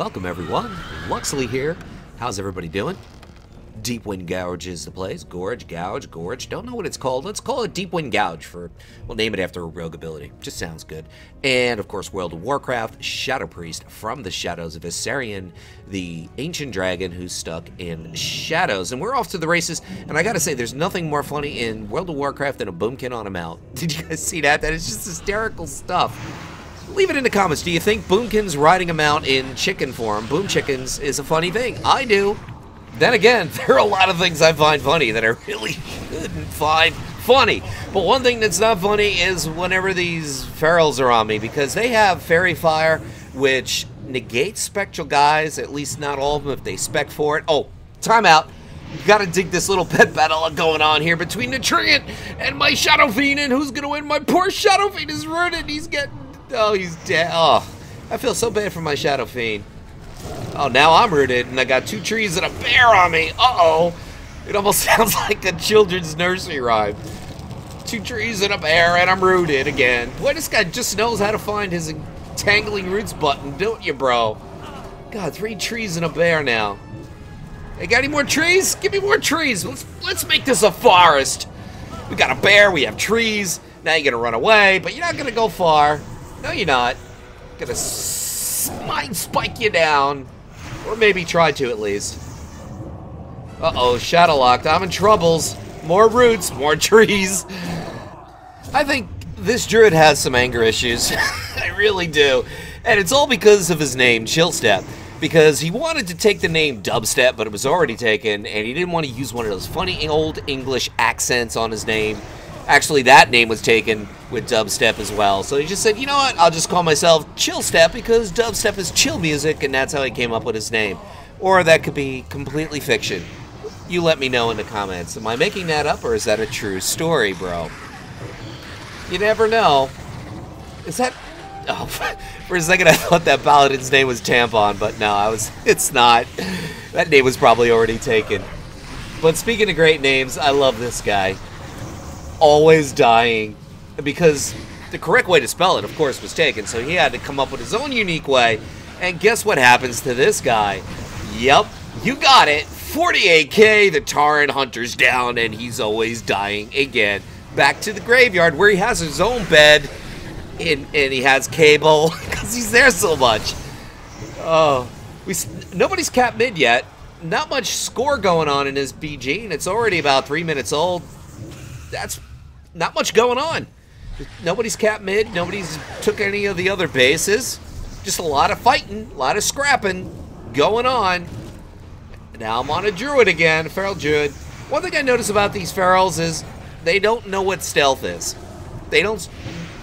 Welcome everyone, Luxeley here. How's everybody doing? Deepwind Gorge is the place. Gorge, Gouge, Gorge. Don't know what it's called. Let's call it Deepwind Gorge we'll name it after a rogue ability. Just sounds good. And of course, World of Warcraft, Shadow Priest from the Shadows of Viserion, the ancient dragon who's stuck in shadows. And we're off to the races. And I gotta say, there's nothing more funny in World of Warcraft than a boomkin on a mount. Did you guys see that? That is just hysterical stuff. Leave it in the comments. Do you think boomkins riding a mount in chicken form, boom chickens, is a funny thing? I do. Then again, there are a lot of things I find funny that I really shouldn't find funny. But one thing that's not funny is whenever these ferals are on me, because they have fairy fire, which negates spectral guys, at least not all of them if they spec for it. Oh, time out. You gotta dig this little pet battle going on here between the Treant and my Shadow Fiend, and who's gonna win? My poor Shadow Fiend is rooted. He's getting... Oh, he's dead. Oh, I feel so bad for my Shadow Fiend. Oh, now I'm rooted, and I got 2 trees and a bear on me. Uh-oh. It almost sounds like a children's nursery rhyme. 2 trees and a bear, and I'm rooted again. Boy, this guy just knows how to find his entangling roots button, don't you, bro? God, 3 trees and a bear now. Hey, got any more trees? Give me more trees. Let's make this a forest. We got a bear, we have trees. Now you're gonna run away, but you're not gonna go far. No, you're not. Gonna might spike you down. Or maybe try to, at least. Uh-oh, shadow locked. I'm in troubles. More roots, more trees. I think this druid has some anger issues. I really do. And it's all because of his name, Chillstep. Because he wanted to take the name Dubstep, but it was already taken, and he didn't want to use one of those funny old English accents on his name. Actually, that name was taken with dubstep as well. So he just said, you know what, I'll just call myself Chillstep because dubstep is chill music, and that's how he came up with his name. Or that could be completely fiction. You let me know in the comments. Am I making that up, or is that a true story, bro? You never know. Is that... Oh, for a second I thought that paladin's name was Tampon, but no, it's not. That name was probably already taken. But speaking of great names, I love this guy. Always dying, because the correct way to spell it, of course, was taken, so he had to come up with his own unique way. And guess what happens to this guy? Yep, you got it. 48k, the Tauren Hunter's down, and he's always dying again. Back to the graveyard where he has his own bed, and he has cable, because he's there so much. Oh, nobody's capped mid yet. Not much score going on in his BG, and it's already about 3 minutes old. That's not much going on. Nobody's capped mid. Nobody's took any of the other bases. Just a lot of fighting, a lot of scrapping going on. Now I'm on a druid again, feral druid. One thing I notice about these ferals is they don't know what stealth is. They don't,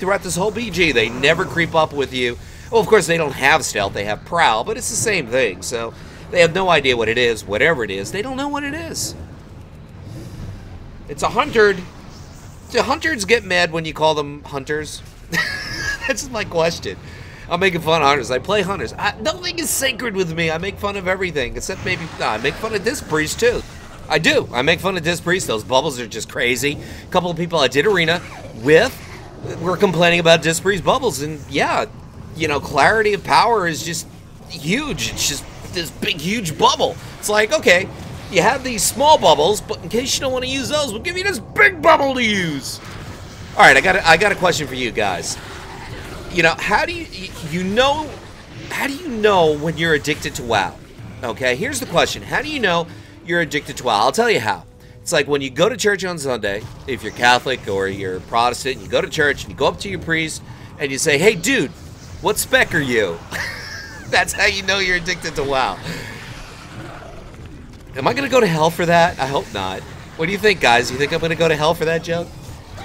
throughout this whole BG, they never creep up with you. Well, of course, they don't have stealth. They have prowl, but it's the same thing. So they have no idea what it is. Whatever it is, they don't know what it is. It's a hunter. Do hunters get mad when you call them hunters? That's my question. I'm making fun of hunters. I play hunters. Nothing is sacred with me. I make fun of everything, except maybe... I make fun of Disc Priest, too. I do. I make fun of Disc Priest. Those bubbles are just crazy. A couple of people I did arena with were complaining about Disc Priest bubbles. And, yeah, you know, clarity of power is just huge. It's just this big, huge bubble. It's like, okay... You have these small bubbles, but in case you don't want to use those, we'll give you this big bubble to use. All right, I got a question for you guys. You know, how do you know when you're addicted to WoW? Okay, here's the question. How do you know you're addicted to WoW? I'll tell you how. It's like when you go to church on Sunday, if you're Catholic or you're Protestant, you go to church and you go up to your priest and you say, "Hey, dude, what spec are you?" That's how you know you're addicted to WoW. Am I going to go to hell for that? I hope not. What do you think, guys? You think I'm going to go to hell for that joke?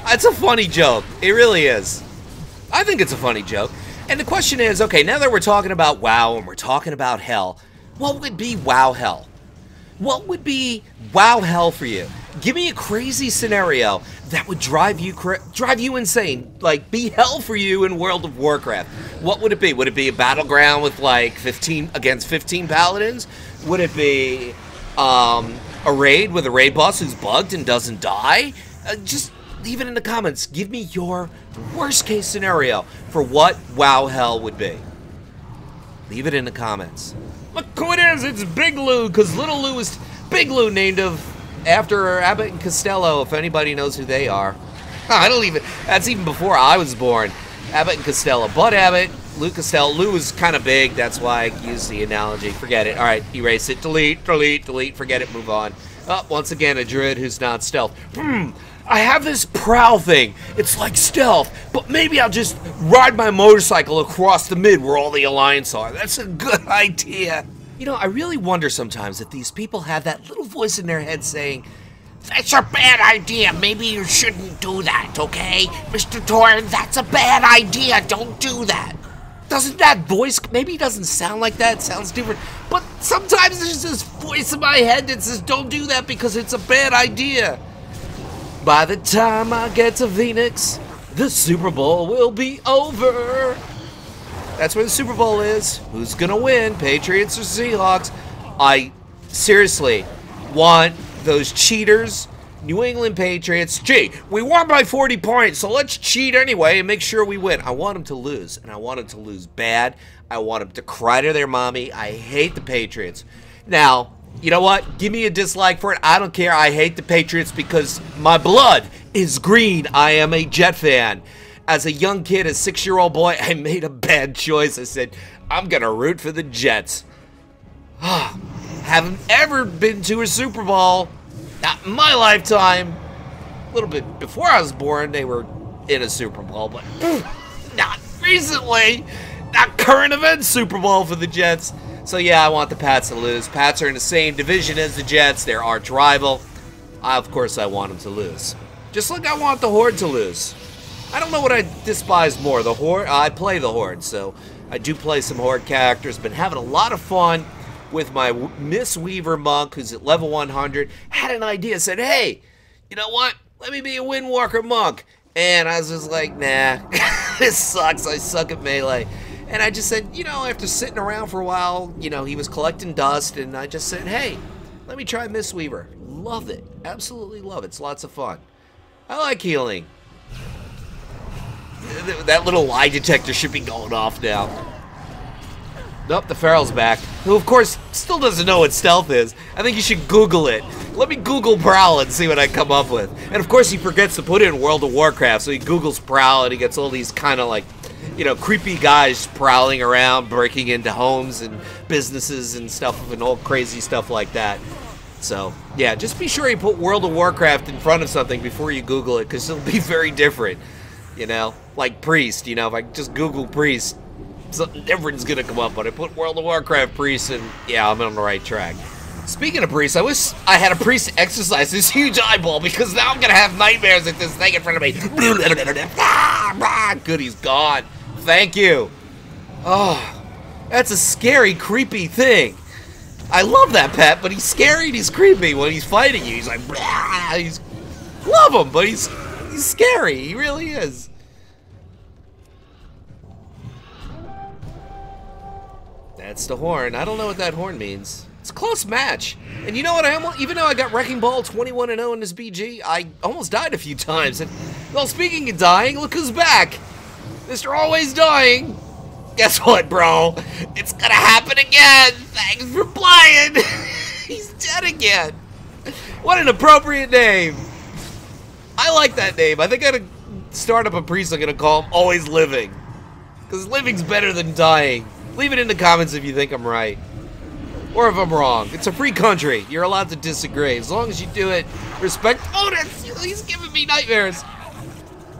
It's a funny joke. It really is. I think it's a funny joke. And the question is, okay, now that we're talking about WoW and we're talking about hell, what would be WoW hell? What would be WoW hell for you? Give me a crazy scenario that would drive you insane. Like, be hell for you in World of Warcraft. What would it be? Would it be a battleground with, like, 15 against 15 paladins? Would it be... a raid with a raid boss who's bugged and doesn't die? Just leave it in the comments. Give me your worst case scenario for what WoW hell would be. Leave it in the comments. Look who it is! It's Big Lou, because Little Lou is Big Lou, named after Abbott and Costello, if anybody knows who they are. I don't even, that's even before I was born. Abbott and Costello. Bud Abbott, Lou Costello. Lou was kind of big, that's why I used the analogy. Forget it. Alright, erase it. Delete, delete, delete. Forget it, move on. Oh, once again, a druid who's not stealth. I have this prowl thing. It's like stealth, but maybe I'll just ride my motorcycle across the mid where all the Alliance are. That's a good idea. You know, I really wonder sometimes if these people have that little voice in their head saying, "That's a bad idea. Maybe you shouldn't do that, okay? Mr. Torin, that's a bad idea. Don't do that." Doesn't that voice, maybe it doesn't sound like that, it sounds different, but sometimes there's this voice in my head that says, don't do that because it's a bad idea. By the time I get to Phoenix, the Super Bowl will be over. That's where the Super Bowl is. Who's gonna win, Patriots or Seahawks? I seriously want those cheaters, New England Patriots. Gee, we won by 40 points, so let's cheat anyway and make sure we win. I want them to lose, and I want them to lose bad. I want them to cry to their mommy. I hate the Patriots. Now, you know what? Give me a dislike for it. I don't care. I hate the Patriots because my blood is green. I am a Jet fan. As a young kid, a 6-year-old boy, I made a bad choice. I said, I'm going to root for the Jets. Haven't ever been to a Super Bowl. Not in my lifetime. A little bit before I was born, they were in a Super Bowl, but not recently. Not current event Super Bowl for the Jets. So yeah, I want the Pats to lose. Pats are in the same division as the Jets. They're arch rival. Of course, I want them to lose. Just like I want the Horde to lose. I don't know what I despise more, the Horde. I play the Horde, so I do play some Horde characters. Been having a lot of fun with my Miss Weaver monk, who's at level 100. Had an idea, said, hey, you know what? Let me be a Windwalker monk. And I was just like, nah, this sucks. I suck at melee. And I just said, you know, after sitting around for a while, you know, he was collecting dust, and I just said, hey, let me try Miss Weaver. Love it. Absolutely love it. It's lots of fun. I like healing. That little lie detector should be going off now. Nope, the Feral's back. Who, of course, still doesn't know what stealth is. I think you should Google it. Let me Google Prowl and see what I come up with. And, of course, he forgets to put it in World of Warcraft, so he Googles Prowl, and he gets all these kind of, like, you know, creepy guys prowling around, breaking into homes and businesses and stuff, and all crazy stuff like that. So, yeah, just be sure you put World of Warcraft in front of something before you Google it, because it'll be very different, you know? Like Priest, you know, if I just Google Priest, something different's gonna come up, but I put World of Warcraft Priest, and yeah, I'm on the right track. Speaking of Priest, I wish I had a Priest exercise this huge eyeball, because now I'm gonna have nightmares at this thing in front of me. Good, he's gone. Thank you. Oh, that's a scary, creepy thing. I love that pet, but he's scary and he's creepy when he's fighting you. He's like, he's love him, but he's scary. He really is. That's the horn. I don't know what that horn means. It's a close match. And you know what? Even though I got Wrecking Ball 21-0 in this BG, I almost died a few times. And, well, speaking of dying, look who's back. Mr. Always Dying. Guess what, bro? It's gonna happen again. Thanks for playing. He's dead again. What an appropriate name. I like that name. I think I'm gonna start up a priest. I'm gonna call him Always Living. Because living's better than dying. Leave it in the comments if you think I'm right. Or if I'm wrong. It's a free country. You're allowed to disagree. As long as you do it, respect. Oh, he's giving me nightmares.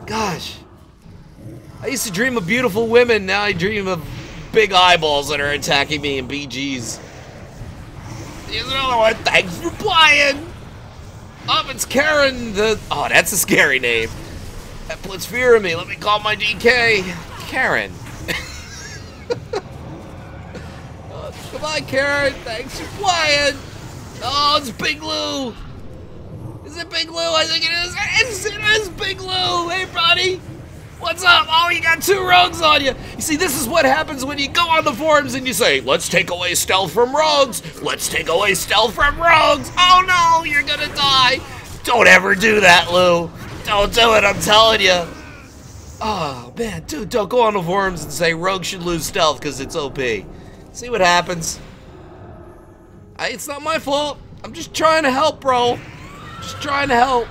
Gosh. I used to dream of beautiful women. Now I dream of big eyeballs that are attacking me in BGs. Here's another one. Thanks for playing. Oh, it's Karen. Oh, that's a scary name. That puts fear in me. Let me call my DK. Karen. Come on, Karen. Thanks for playing. Oh, it's Big Lou. Is it Big Lou? I think it is. It is Big Lou. Hey, buddy. What's up? Oh, you got 2 rogues on you. You see, this is what happens when you go on the forums and you say, let's take away stealth from rogues. Let's take away stealth from rogues. Oh, no, you're going to die. Don't ever do that, Lou. Don't do it, I'm telling you. Oh, man, dude, don't go on the forums and say rogues should lose stealth because it's OP. See what happens. It's not my fault. I'm just trying to help, bro. Just trying to help.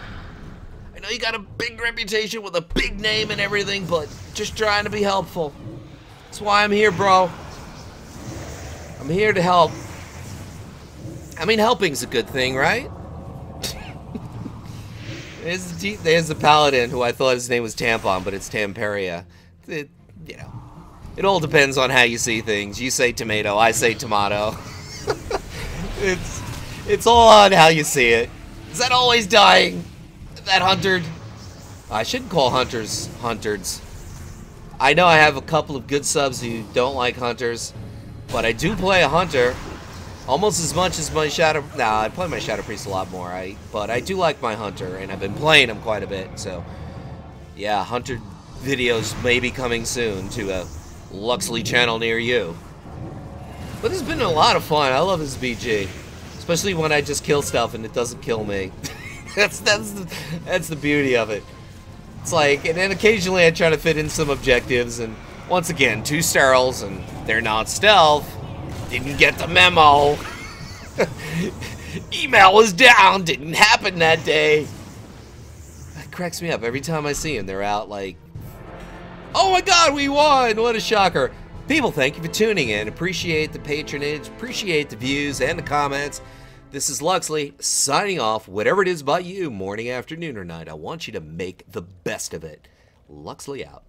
I know you got a big reputation with a big name and everything, but just trying to be helpful. That's why I'm here, bro. I'm here to help. I mean, helping's a good thing, right? There's the paladin who I thought his name was Tampon, but it's Tamperia. You know, it all depends on how you see things. You say tomato, I say tomato. It's all on how you see it. Is that always dying? That huntered? I shouldn't call hunters hunters. I know I have a couple of good subs who don't like hunters, but I do play a hunter almost as much as my shadow. Nah, I play my shadow priest a lot more. But I do like my hunter, and I've been playing him quite a bit. So yeah, hunter videos may be coming soon to a Luxeley channel near you. But it's been a lot of fun. I love this BG, especially when I just kill stuff and it doesn't kill me. that's the beauty of it. It's like, and then occasionally I try to fit in some objectives, and once again, 2 sterils, and they're not stealth. Didn't get the memo. Email was down. Didn't happen that day. That cracks me up every time I see them. They're out like, oh my God, we won! What a shocker. People, thank you for tuning in. Appreciate the patronage, appreciate the views and the comments. This is Luxeley signing off. Whatever it is about you, morning, afternoon, or night, I want you to make the best of it. Luxeley out.